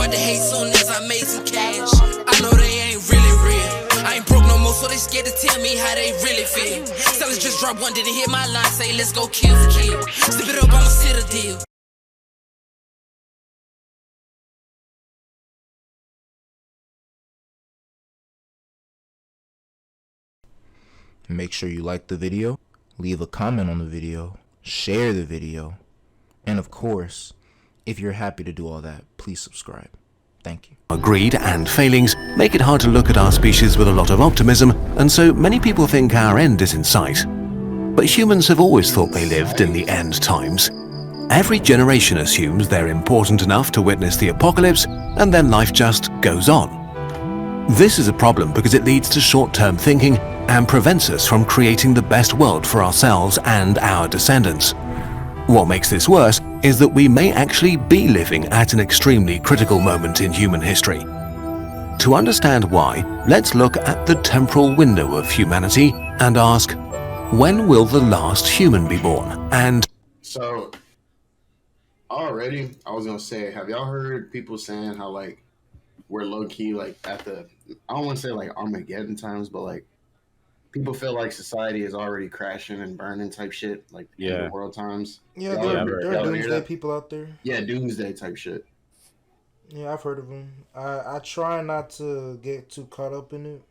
start to hate soon as I made some cash. I know they ain't really real. I ain't broke no more, so they scared to tell me how they really feel. Sellers just dropped one, didn't hit my line, say let's go kill for kill. Slip it up, I'ma sit a deal. Make sure you like the video, leave a comment on the video, share the video, and of course, if you're happy to do all that, please subscribe. Thank you. Our greed and failings make it hard to look at our species with a lot of optimism, and so many people think our end is in sight. But humans have always thought they lived in the end times. Every generation assumes they're important enough to witness the apocalypse, and then life just goes on. This is a problem because it leads to short-term thinking and prevents us from creating the best world for ourselves and our descendants. What makes this worse is that we may actually be living at an extremely critical moment in human history. To understand why, let's look at the temporal window of humanity and ask, when will the last human be born? And so, already, I was gonna say, have y'all heard people saying how like we're low key like at the, I don't want to say like Armageddon times, but like people feel like society is already crashing and burning type shit, like end of world times. Yeah, there are doomsday people out there. Yeah, doomsday type shit. Yeah, I've heard of them. I try not to get too caught up in it,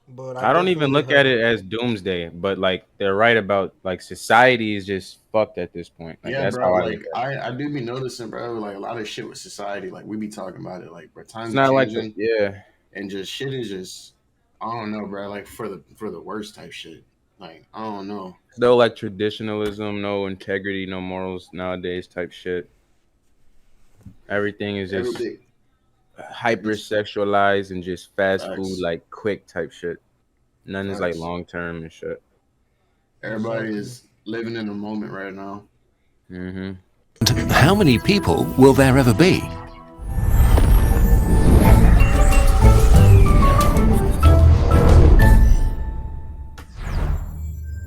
but I don't even look at it as doomsday. But like they're right about like society is just fucked at this point. Like, yeah, that's bro. how Like I do be noticing, bro. Like a lot of shit with society. Like we be talking about it. Like, bro, times it's not are like changing, and just shit is just, I don't know, bro. Like for the worst type shit. Like I don't know. No like traditionalism, no integrity, no morals nowadays type shit. Everything is just hypersexualized and just fast food, like quick type shit. None is like long term and shit. Everybody is living in the moment right now. how many people will there ever be?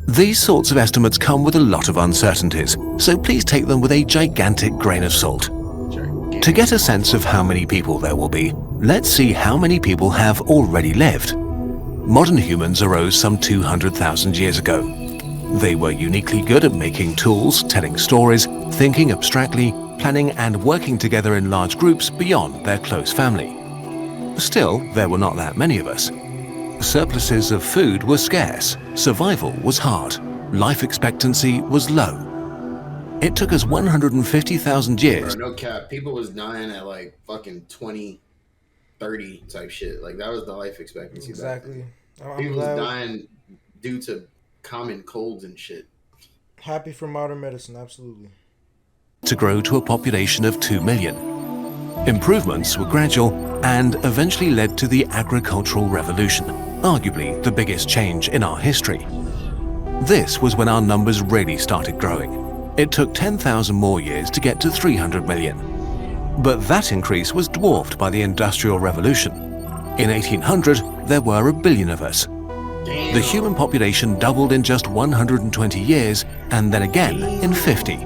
These sorts of estimates come with a lot of uncertainties, so please take them with a gigantic grain of salt. To get a sense of how many people there will be, let's see how many people have already lived. Modern humans arose some 200,000 years ago. They were uniquely good at making tools, telling stories, thinking abstractly, planning and working together in large groups beyond their close family. Still, there were not that many of us. Surpluses of food were scarce, survival was hard, life expectancy was low. It took us 150,000 years. Bro, no cap, people was dying at like fucking 20, 30 type shit. Like that was the life expectancy. Exactly. People was dying due to common colds and shit. Happy for modern medicine, absolutely. To grow to a population of 2 million. Improvements were gradual and eventually led to the agricultural revolution, arguably the biggest change in our history. This was when our numbers really started growing. It took 10,000 more years to get to 300 million. But that increase was dwarfed by the Industrial Revolution. In 1800, there were 1 billion of us. Damn. The human population doubled in just 120 years, and then again in 50.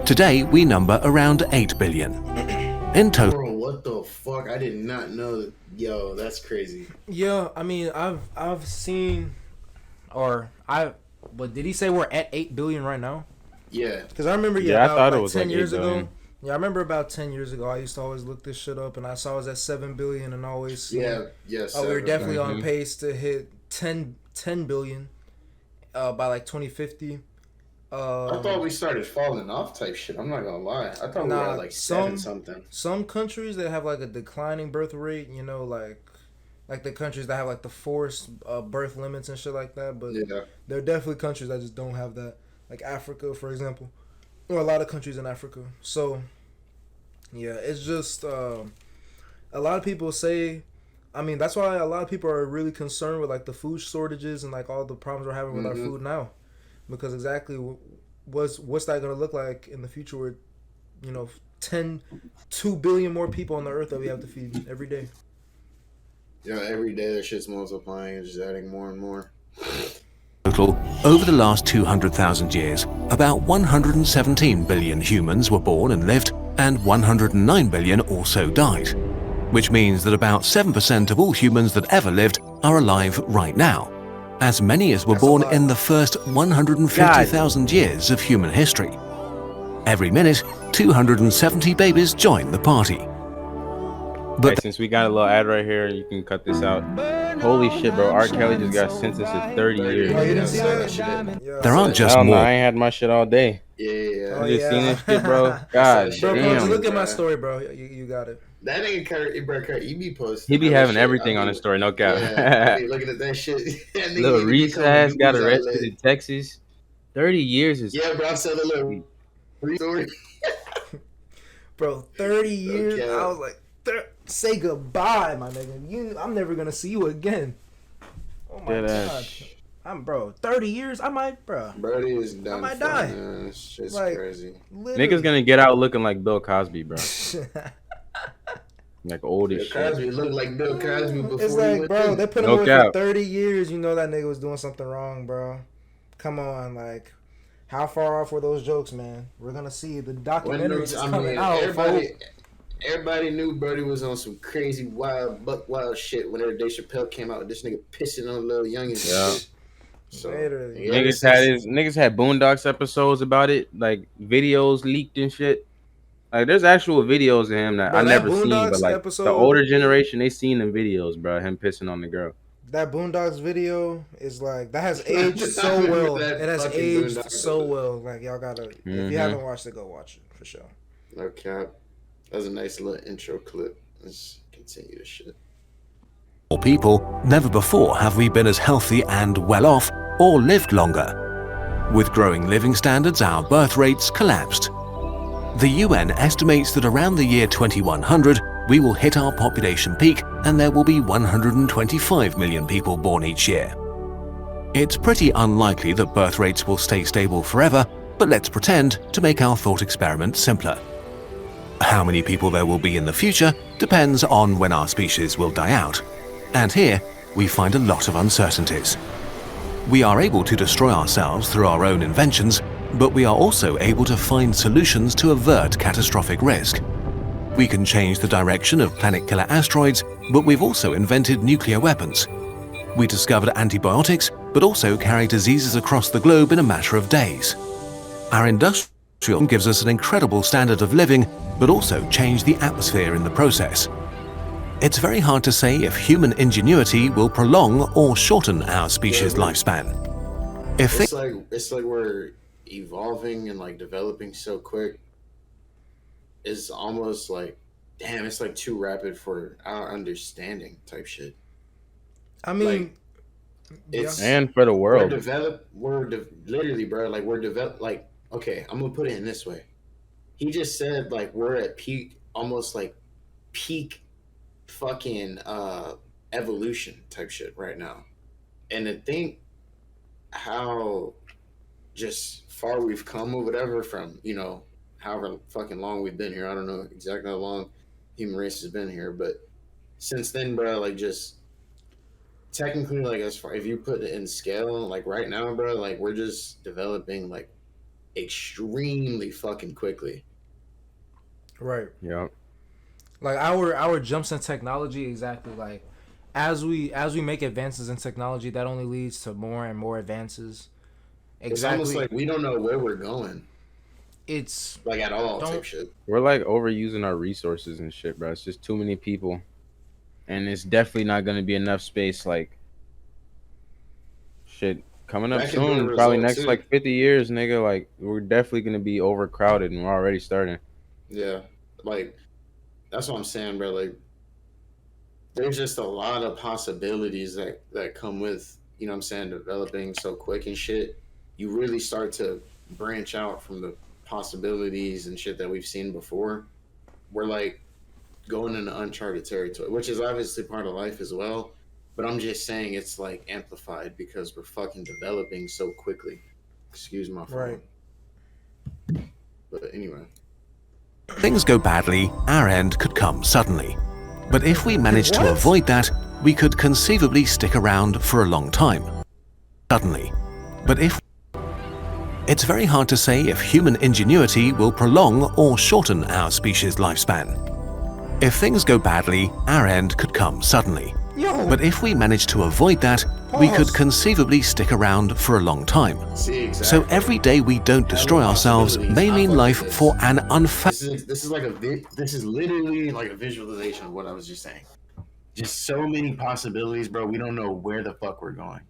Today, we number around 8 billion. In total. Bro, what the fuck? I did not know that. Yo, that's crazy. Yeah, I mean, I've seen, but did he say we're at 8 billion right now? Yeah. Because I remember, I thought like it was 10 like years 8 ago. billion. Yeah, I remember about 10 years ago, I used to always look this shit up, and I saw it was at 7 billion, and always Yes. we were definitely on pace to hit 10 billion by like 2050. I thought we started falling off type shit. I'm not gonna lie. I thought we were at like 7 something. Some countries that have like a declining birth rate, you know, like the countries that have like the forced birth limits and shit like that. But there are definitely countries that just don't have that, like Africa, for example, or a lot of countries in Africa. So yeah, it's just a lot of people say. I mean, that's why a lot of people are really concerned with like the food shortages and like all the problems we're having with our food now. Because exactly what's that going to look like in the future where, you know, 2 billion more people on the earth that we have to feed every day. Yeah, every day that shit's multiplying and just adding more and more. Total, over the last 200,000 years, about 117 billion humans were born and lived, and 109 billion also died, which means that about 7% of all humans that ever lived are alive right now. As many as were born in the first 150,000 years of human history. Every minute, 270 babies join the party. But since we got a little ad right here, you can cut this out. Holy shit, bro. R. Kelly just got sentenced to 30 years. Oh, you didn't see that? There aren't just more. No, I ain't had my shit all day. Yeah. I just seen this shit, bro. God bro, damn. just look at my story, bro. You got it. That nigga Kurt, he be posting. He be having everything on his story, no cap. Yeah, looking at that shit. That Little Reese ass got arrested in Texas. 30 years is... Yeah, bro, I saw the little Reese story. Bro, 30 years. Okay. I was like, say goodbye, my nigga. I'm never gonna see you again. Oh my god. I'm 30 years. I might, bro. Brody is done. I might die. It's like, crazy. Literally. Nigga's gonna get out looking like Bill Cosby, bro. Like old as shit. Cosby looked like Bill Cosby before. It's like, bro, they put him away for 30 years. You know that nigga was doing something wrong, bro. Come on, like, how far off were those jokes, man? We're gonna see the documentary coming out. Everybody knew Brody was on some crazy wild shit whenever Dave Chappelle came out with this nigga pissing on little youngins. Yeah. So niggas had Boondocks episodes about it, like videos leaked and shit. Like there's actual videos of him that I never seen, but like the older generation, they seen them videos, bro. Him pissing on the girl. That Boondocks video is like, that has aged so well. It has aged so well. Like y'all gotta, if you haven't watched it, go watch it for sure. No cap. That was a nice little intro clip. Let's continue this shit. People, never before have we been as healthy and well off or lived longer. With growing living standards, our birth rates collapsed. The UN estimates that around the year 2100, we will hit our population peak and there will be 125 million people born each year. It's pretty unlikely that birth rates will stay stable forever, but let's pretend to make our thought experiment simpler. How many people there will be in the future depends on when our species will die out. And here, we find a lot of uncertainties. We are able to destroy ourselves through our own inventions, but we are also able to find solutions to avert catastrophic risk. We can change the direction of planet-killer asteroids, but we've also invented nuclear weapons. We discovered antibiotics, but also carry diseases across the globe in a matter of days. Our industrial gives us an incredible standard of living, but also changed the atmosphere in the process. It's very hard to say if human ingenuity will prolong or shorten our species' lifespan. It's like we're evolving and like developing so quick. It's almost like, damn, it's like too rapid for our understanding type shit. I mean, like, it's and for the world. Literally, bro, like we're developed. Like, okay, I'm gonna put it in this way. He just said like we're at peak, almost like peak fucking evolution type shit right now. And to think how just far we've come or whatever from, you know, however fucking long we've been here. I don't know exactly how long human race has been here, but since then, bro, like just technically, like as far if you put it in scale, like right now, bro, like we're just developing like extremely fucking quickly. Right. Yeah. Like our jumps in technology, exactly. Like as we make advances in technology, that only leads to more and more advances. Exactly. It's almost like we don't know where we're going. It's like at all type shit. We're like overusing our resources and shit, bro. It's just too many people, and it's definitely not gonna be enough space. Like shit coming up soon, probably next like 50 years, nigga. Like we're definitely gonna be overcrowded, and we're already starting. Yeah, like that's what I'm saying, bro. Like there's just a lot of possibilities that come with, you know what I'm saying, developing so quick and shit. You really start to branch out from the possibilities and shit that we've seen before. We're like going into uncharted territory, which is obviously part of life as well. But I'm just saying it's like amplified because we're fucking developing so quickly. Excuse my phone. Right. But anyway. Things go badly, our end could come suddenly. But if we manage to avoid that, we could conceivably stick around for a long time. Suddenly. But if It's very hard to say if human ingenuity will prolong or shorten our species' lifespan. If things go badly, our end could come suddenly. But if we manage to avoid that, we could conceivably stick around for a long time. So every day we don't destroy ourselves may mean life for an This is literally like a visualization of what I was just saying. Just so many possibilities, bro. We don't know where the fuck we're going.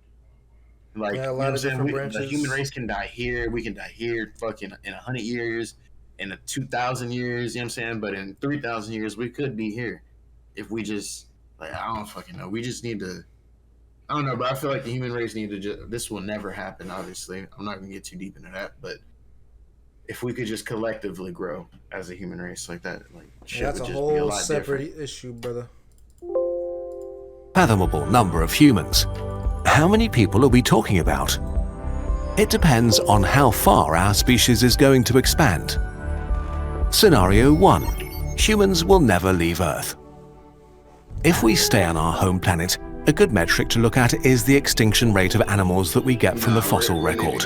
Like, a lot of different branches. The human race can die here. We can die here, fucking in 100 years, in 2,000 years. You know what I'm saying? But in 3,000 years, we could be here if we just like I don't fucking know. We just need to. I don't know, but I feel like the human race need to just. This will never happen. Obviously, I'm not gonna get too deep into that, but if we could just collectively grow as a human race like that, like shit that's would a just be a whole lot separate different. issue, brother. Fathomable number of humans. How many people are we talking about? It depends on how far our species is going to expand. Scenario 1. Humans will never leave Earth. If we stay on our home planet, a good metric to look at is the extinction rate of animals that we get from the fossil record.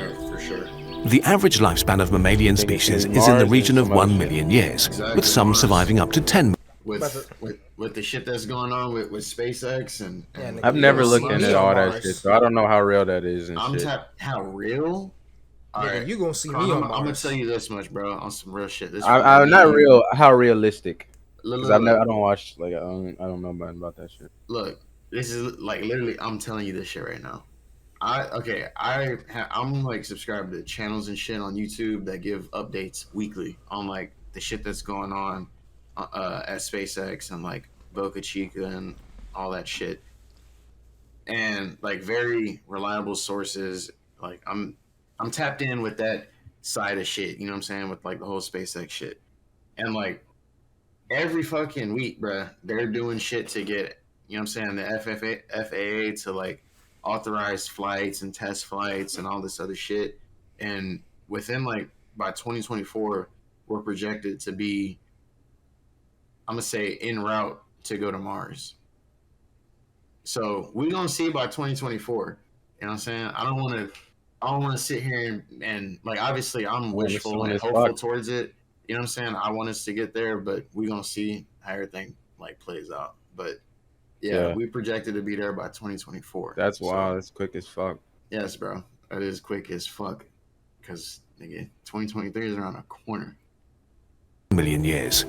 The average lifespan of mammalian species is in the region of 1 million years, with some surviving up to 10 with the shit that's going on with SpaceX and I've never looked into all that shit, so I don't know how real that is and shit. How real? Alright, you gonna see me on Mars. I'm gonna tell you this much, bro, on some real shit. I'm not real. How realistic? Because I don't watch I don't know about that shit. Look, this is like literally. I'm telling you this shit right now. I'm like subscribed to channels and shit on YouTube that give updates weekly on like the shit that's going on at SpaceX and like Boca Chica and all that shit, and like very reliable sources. Like I'm tapped in with that side of shit. You know what I'm saying, with like the whole SpaceX shit, and like every fucking week, bruh, they're doing shit to get, you know what I'm saying, the FAA to like authorize flights and test flights and all this other shit. And within like by 2024, we're projected to be, I'm gonna say, en route to go to Mars. So we're gonna see by 2024. You know what I'm saying? I don't want to sit here and like, obviously I'm wishful and hopeful towards it. You know what I'm saying? I want us to get there, but we're gonna see how everything like plays out. But yeah, we projected to be there by 2024. That's wild. That's quick as fuck. Yes, bro. That is quick as fuck. Because nigga, 2023 is around a corner. Million years.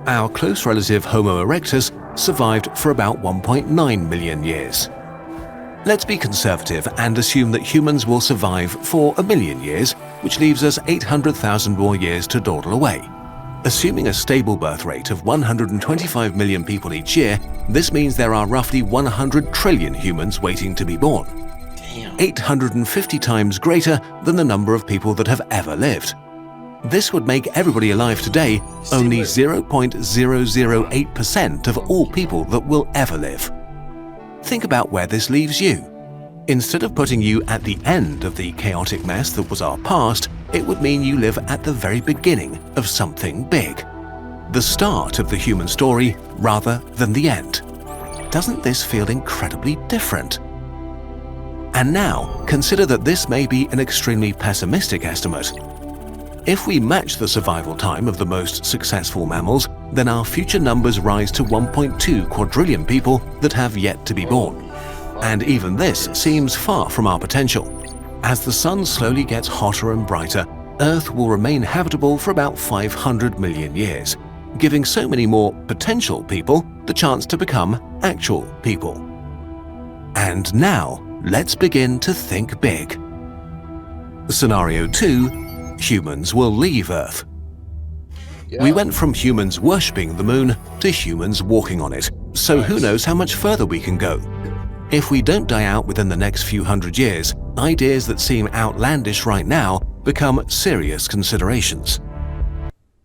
Our close relative Homo erectus survived for about 1.9 million years. Let's be conservative and assume that humans will survive for 1 million years, which leaves us 800,000 more years to dawdle away. Assuming a stable birth rate of 125 million people each year, this means there are roughly 100 trillion humans waiting to be born. Damn. 850 times greater than the number of people that have ever lived. This would make everybody alive today only 0.008% of all people that will ever live. Think about where this leaves you. Instead of putting you at the end of the chaotic mess that was our past, it would mean you live at the very beginning of something big. The start of the human story rather than the end. Doesn't this feel incredibly different? And now, consider that this may be an extremely pessimistic estimate. If we match the survival time of the most successful mammals, then our future numbers rise to 1.2 quadrillion people that have yet to be born. And even this seems far from our potential. As the sun slowly gets hotter and brighter, Earth will remain habitable for about 500 million years, giving so many more potential people the chance to become actual people. And now, let's begin to think big. Scenario 2. Humans will leave Earth. We went from humans worshipping the moon to humans walking on it, so who knows how much further we can go. If we don't die out within the next few hundred years, ideas that seem outlandish right now become serious considerations.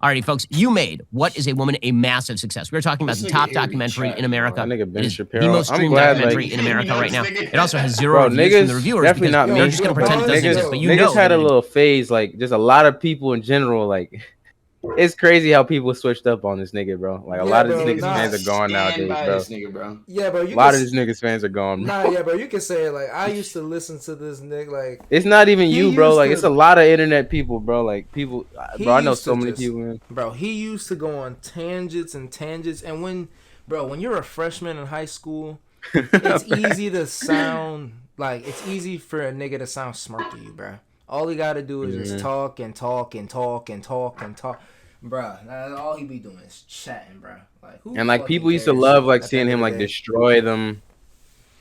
Alrighty, folks, You Made What is a Woman a Massive Success. We're talking about the top documentary in America. It is the most streamed documentary in America right now. It also has zero reviews from the reviewers. Definitely not me. They're just going to pretend it doesn't exist. But you niggas know had a little phase, like just a lot of people in general, like It's crazy how people switched up on this nigga, bro. Like a lot of these niggas fans are gone nowadays, bro. This nigga, bro. Yeah, bro. A lot of these niggas fans are gone, bro. Nah, yeah, bro. You can say it. Like I used to listen to this nigga. Like it's not even you, bro. Like it's a lot of internet people, bro. Like people, bro. I know so many people, man. Bro, he used to go on tangents, and when you're a freshman in high school, it's easy to sound like it's easy for a nigga to sound smart to you, bro. All he got to do is just talk and talk and talk and talk and talk. Bruh, that's all he be doing is chatting, bruh. Like, and like people used to love like seeing him like destroy them,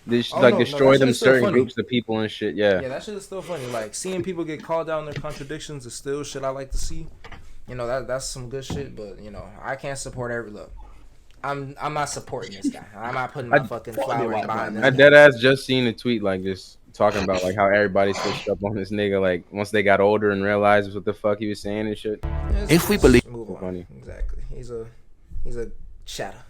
destroy them certain groups of people and shit. Yeah, that shit is still funny. Like seeing people get called out on their contradictions is still shit I like to see. You know that's some good shit, but you know I can't support every look. I'm not supporting this guy. I'm not putting my fucking flowers behind this. I dead ass just seen a tweet like this talking about like how everybody switched up on this nigga like once they got older and realized what the fuck he was saying and shit. If we believe exactly, he's a chatter.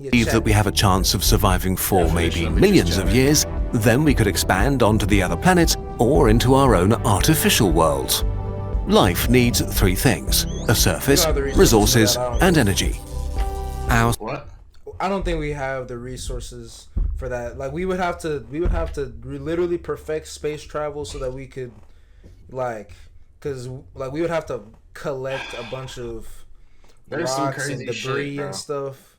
Believe that we have a chance of surviving for maybe millions of years, then we could expand onto the other planets or into our own artificial worlds. Life needs three things: a surface, resources, and energy. What? I don't think we have the resources for that. Like we would have to literally perfect space travel so that we could because we would have to collect a bunch of rocks and debris and stuff.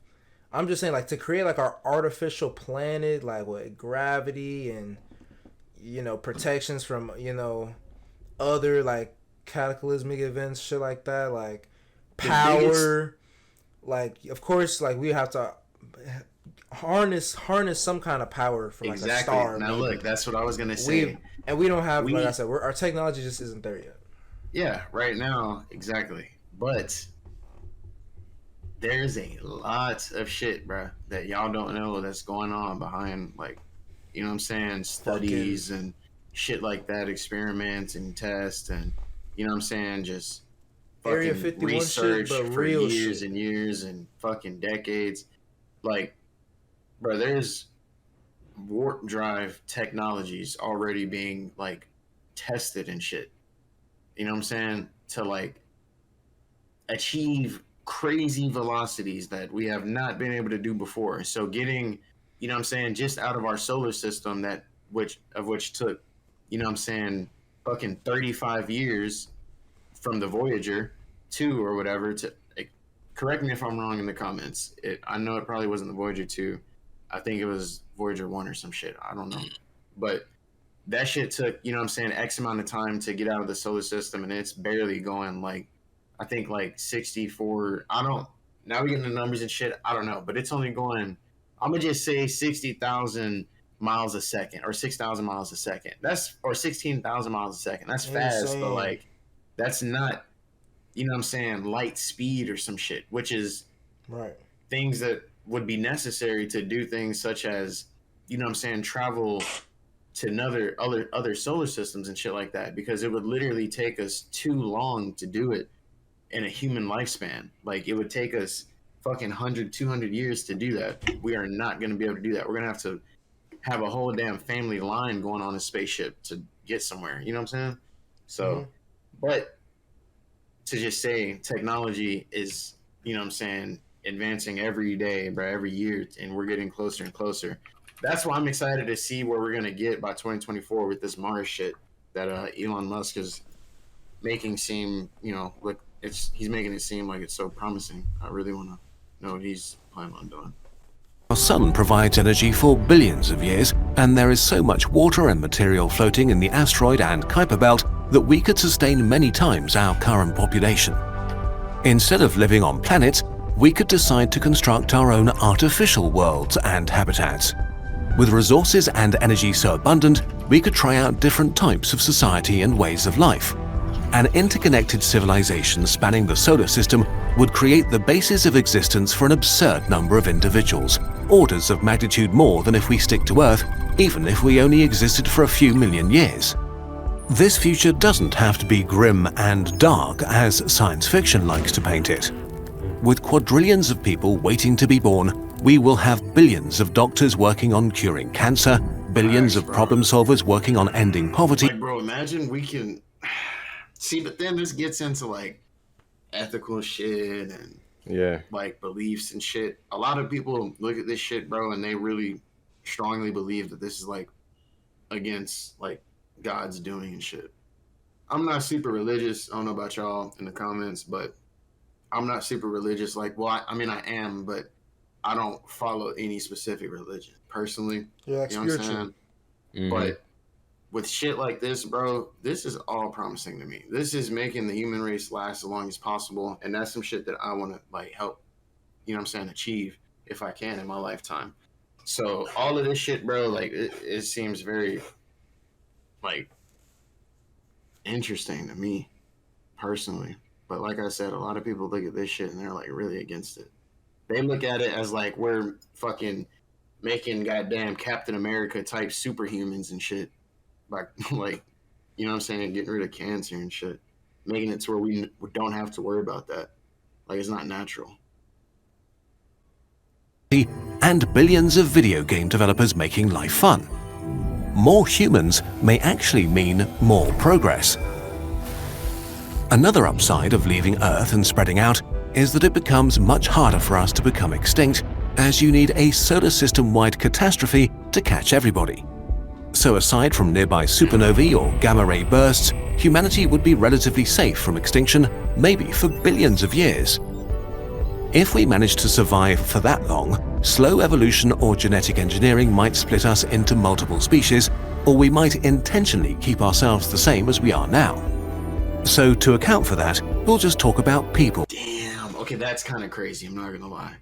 I'm just saying like to create like our artificial planet, like with gravity and protections from other like cataclysmic events, shit like that, like power. Like of course, like we have to harness some kind of power from like a star. Now look, that's what I was gonna say. We don't have, like I said, our technology just isn't there yet. Yeah, right now, exactly. But there's a lot of shit, bro, that y'all don't know that's going on behind, like, you know what I'm saying, studies and shit like that, experiments and tests, and you know what I'm saying, just Area 51 research shit, but for real years shit. And years and fucking decades. Like, bro, there's warp drive technologies already being like tested and shit. You know what I'm saying? To like achieve crazy velocities that we have not been able to do before. So getting, you know what I'm saying, just out of our solar system which took, you know what I'm saying, fucking 35 years from the Voyager 2 or whatever to correct me if I'm wrong in the comments. I know it probably wasn't the Voyager 2. I think it was Voyager 1 or some shit. I don't know. But that shit took, you know what I'm saying, X amount of time to get out of the solar system, and it's barely going like, I think like 64. Now we get into numbers and shit. I don't know. But it's only going, I'm going to just say 60,000 miles a second or 6,000 miles a second. Or 16,000 miles a second. That's fast, but like, that's not, you know what I'm saying, light speed or some shit, which is things that would be necessary to do things such as, you know what I'm saying, travel to other solar systems and shit like that, because it would literally take us too long to do it in a human lifespan. Like, it would take us fucking 100, 200 years to do that. We are not going to be able to do that. We're going to have a whole damn family line going on a spaceship to get somewhere. You know what I'm saying? So, but to just say technology is, you know what I'm saying, advancing every day, bro, every year, and we're getting closer and closer. That's why I'm excited to see where we're going to get by 2024 with this Mars shit that Elon Musk is making seem, you know, look, he's making it seem like it's so promising. I really want to know what he's planning on doing. Our sun provides energy for billions of years, and there is so much water and material floating in the asteroid and Kuiper belt that we could sustain many times our current population. Instead of living on planets, we could decide to construct our own artificial worlds and habitats. With resources and energy so abundant, we could try out different types of society and ways of life. An interconnected civilization spanning the solar system would create the basis of existence for an absurd number of individuals, orders of magnitude more than if we stick to Earth, even if we only existed for a few million years. This future doesn't have to be grim and dark as science fiction likes to paint it. With quadrillions of people waiting to be born, we will have billions of doctors working on curing cancer, billions of problem solvers working on ending poverty. Like, bro, imagine we can see, but then this gets into like ethical shit and yeah, like beliefs and shit. A lot of people look at this shit, bro, and they really strongly believe that this is like against like God's doing and shit. I'm not super religious. I don't know about y'all in the comments, but I'm not super religious. Like, well, I mean, I am, but I don't follow any specific religion personally. Yeah, like you know what I'm spiritual. saying? Mm-hmm. But with shit like this, bro, this is all promising to me. This is making the human race last as long as possible, and that's some shit that I want to like help, you know what I'm saying, achieve if I can in my lifetime. So all of this shit, bro, like it seems very like interesting to me personally. But like I said, a lot of people look at this shit and they're like really against it. They look at it as like we're fucking making goddamn Captain America type superhumans and shit. Like, you know what I'm saying? Getting rid of cancer and shit. Making it to where we don't have to worry about that. Like, it's not natural. And billions of video game developers making life fun. More humans may actually mean more progress. Another upside of leaving Earth and spreading out is that it becomes much harder for us to become extinct, as you need a solar system-wide catastrophe to catch everybody. So aside from nearby supernovae or gamma-ray bursts, humanity would be relatively safe from extinction, maybe for billions of years. If we manage to survive for that long, slow evolution or genetic engineering might split us into multiple species, or we might intentionally keep ourselves the same as we are now. So to account for that, we'll just talk about people. Damn, okay, that's kind of crazy, I'm not gonna lie.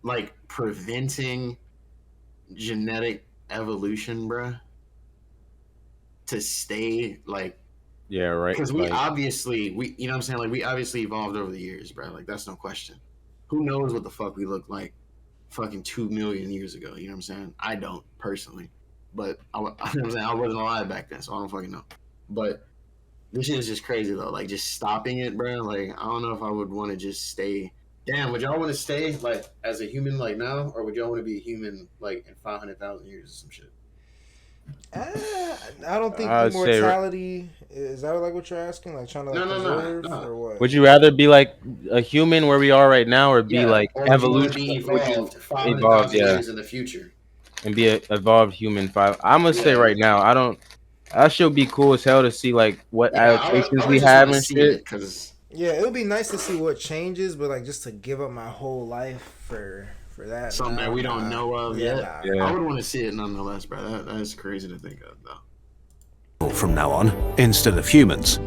Like, preventing genetic evolution, bruh, to stay, like... Yeah, right. Because we obviously, you know what I'm saying? Like, we obviously evolved over the years, bro. Like, that's no question. Who knows what the fuck we look like fucking 2 million years ago, you know what I'm saying? I don't, personally. But, you know what I'm saying? I wasn't alive back then, so I don't fucking know. But... this shit is just crazy, though. Like, just stopping it, bro. Like, I don't know if I would want to just stay. Damn, would y'all want to stay, like, as a human, like, now? Or would y'all want to be a human, like, in 500,000 years or some shit? I don't think immortality... Is that, like, what you're asking? Like, trying to, like, preserve? No. Or what? Would you rather be, like, a human where we are right now, or be, like, or evolution? Would you evolved 500,000 years in the future? And be an evolved human. I'm going to say right now, I don't... That should be cool as hell to see like what adaptations we have and shit. Yeah, it would be nice to see what changes, but like just to give up my whole life for that. Something that we don't know of yet. Yeah. I would want to see it nonetheless, bro. That is crazy to think of, though. From now on, instead of humans.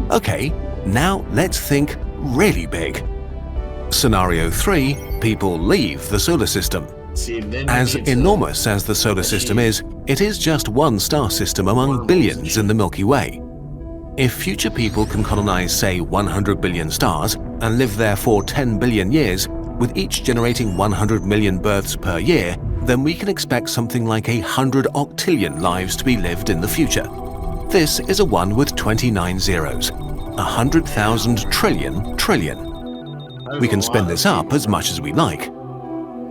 Okay, now let's think really big. Scenario 3, people leave the solar system. As enormous as the solar system is, it is just one star system among billions in the Milky Way. If future people can colonize, say, 100 billion stars and live there for 10 billion years, with each generating 100 million births per year, then we can expect something like 100 octillion lives to be lived in the future. This is a 1 with 29 zeros. 100,000 trillion. We can spin this up as much as we like.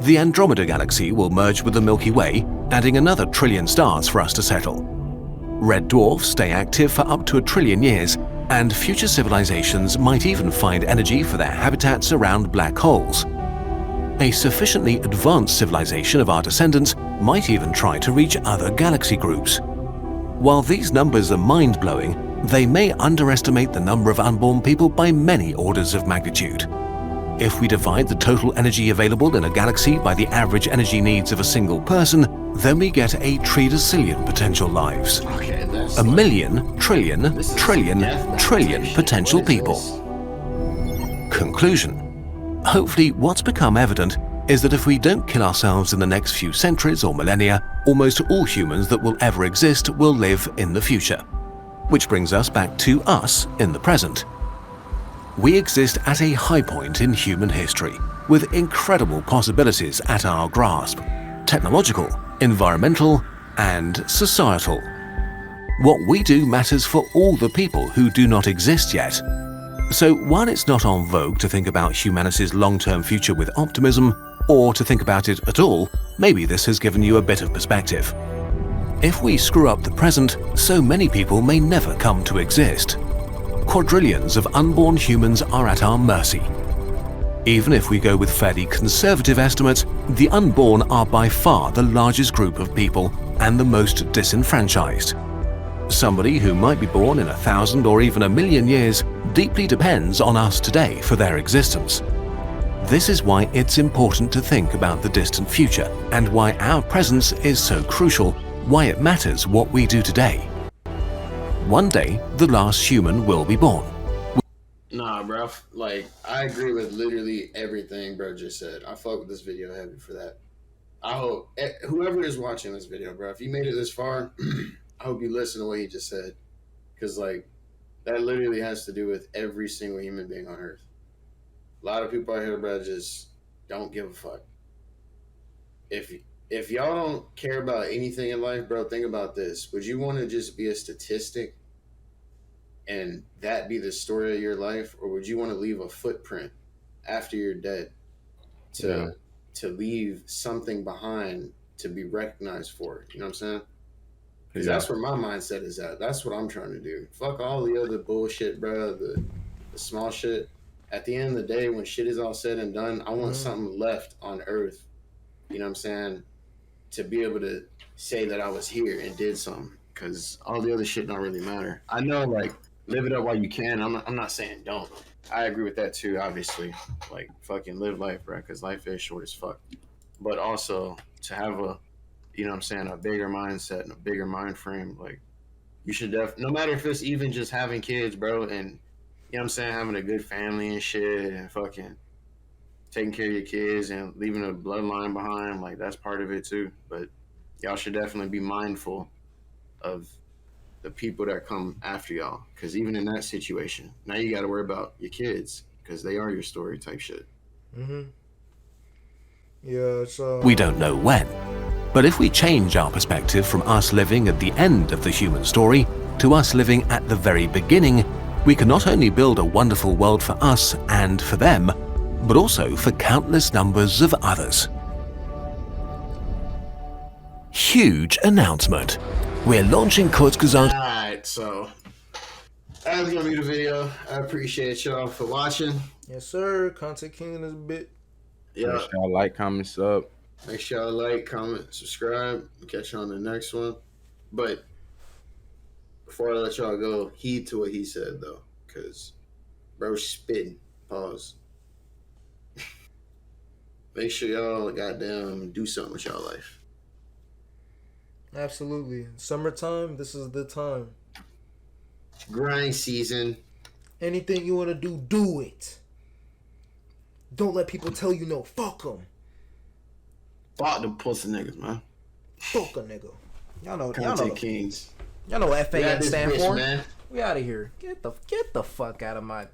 The Andromeda Galaxy will merge with the Milky Way, adding another trillion stars for us to settle. Red dwarfs stay active for up to 1 trillion years, and future civilizations might even find energy for their habitats around black holes. A sufficiently advanced civilization of our descendants might even try to reach other galaxy groups. While these numbers are mind-blowing, they may underestimate the number of unborn people by many orders of magnitude. If we divide the total energy available in a galaxy by the average energy needs of a single person, then we get 1 trillion potential lives. Okay, 1 million, trillion potential people. Conclusion. Hopefully, what's become evident is that if we don't kill ourselves in the next few centuries or millennia, almost all humans that will ever exist will live in the future. Which brings us back to us in the present. We exist at a high point in human history, with incredible possibilities at our grasp: technological, environmental, and societal. What we do matters for all the people who do not exist yet. So while it's not en vogue to think about humanity's long-term future with optimism, or to think about it at all, maybe this has given you a bit of perspective. If we screw up the present, so many people may never come to exist. quadrillions of unborn humans are at our mercy. Even if we go with fairly conservative estimates, the unborn are by far the largest group of people and the most disenfranchised. Somebody who might be born in 1,000 or even 1,000,000 years deeply depends on us today for their existence. This is why it's important to think about the distant future and why our presence is so crucial, why it matters what we do today. One day, the last human will be born. Nah, bro. Like, I agree with literally everything bro just said. I fuck with this video heavy for that. I hope whoever is watching this video, bro, if you made it this far, I hope you listen to what he just said. Because, like, that literally has to do with every single human being on Earth. A lot of people out here, bro, just don't give a fuck. If y'all don't care about anything in life, bro, think about this. Would you want to just be a statistic and that be the story of your life? Or would you want to leave a footprint after you're dead to leave something behind to be recognized for? You know what I'm saying? Because that's where my mindset is at. That's what I'm trying to do. Fuck all the other bullshit, bro, the small shit. At the end of the day, when shit is all said and done, I want something left on Earth, you know what I'm saying, to be able to say that I was here and did something. Because all the other shit don't really matter. I know, like, live it up while you can. I'm not saying don't. I agree with that too, obviously. Like, fucking live life, bro, because life is short as fuck. But also, to have a, you know what I'm saying, a bigger mindset and a bigger mind frame, like, you should no matter if it's even just having kids, bro, and, you know what I'm saying, having a good family and shit, and fucking taking care of your kids and leaving a bloodline behind, like, that's part of it too. But y'all should definitely be mindful of the people that come after y'all, because even in that situation, now you got to worry about your kids, because they are your story type shit. Yeah, so we don't know when, but if we change our perspective from us living at the end of the human story to us living at the very beginning, we can not only build a wonderful world for us and for them, but also for countless numbers of others. Huge announcement. We're launching Kurzgesagt. Alright, so that's gonna be the video. I appreciate y'all for watching. Yes, sir. Content King in this bit. Yeah. Make sure y'all like, comment, sub. Make sure y'all like, comment, subscribe. Catch you on the next one. But before I let y'all go, heed to what he said though, because bro's spitting. Pause. Make sure y'all goddamn do something with y'all life. Absolutely. Summertime, this is the time. Grind season. Anything you want to do it. Don't let people tell you no. Fuck them. Fuck them pussy niggas, man. Fuck a nigga. Y'all know Kings. Y'all know what FAN stand for. Man. We out of here. Get the fuck out of my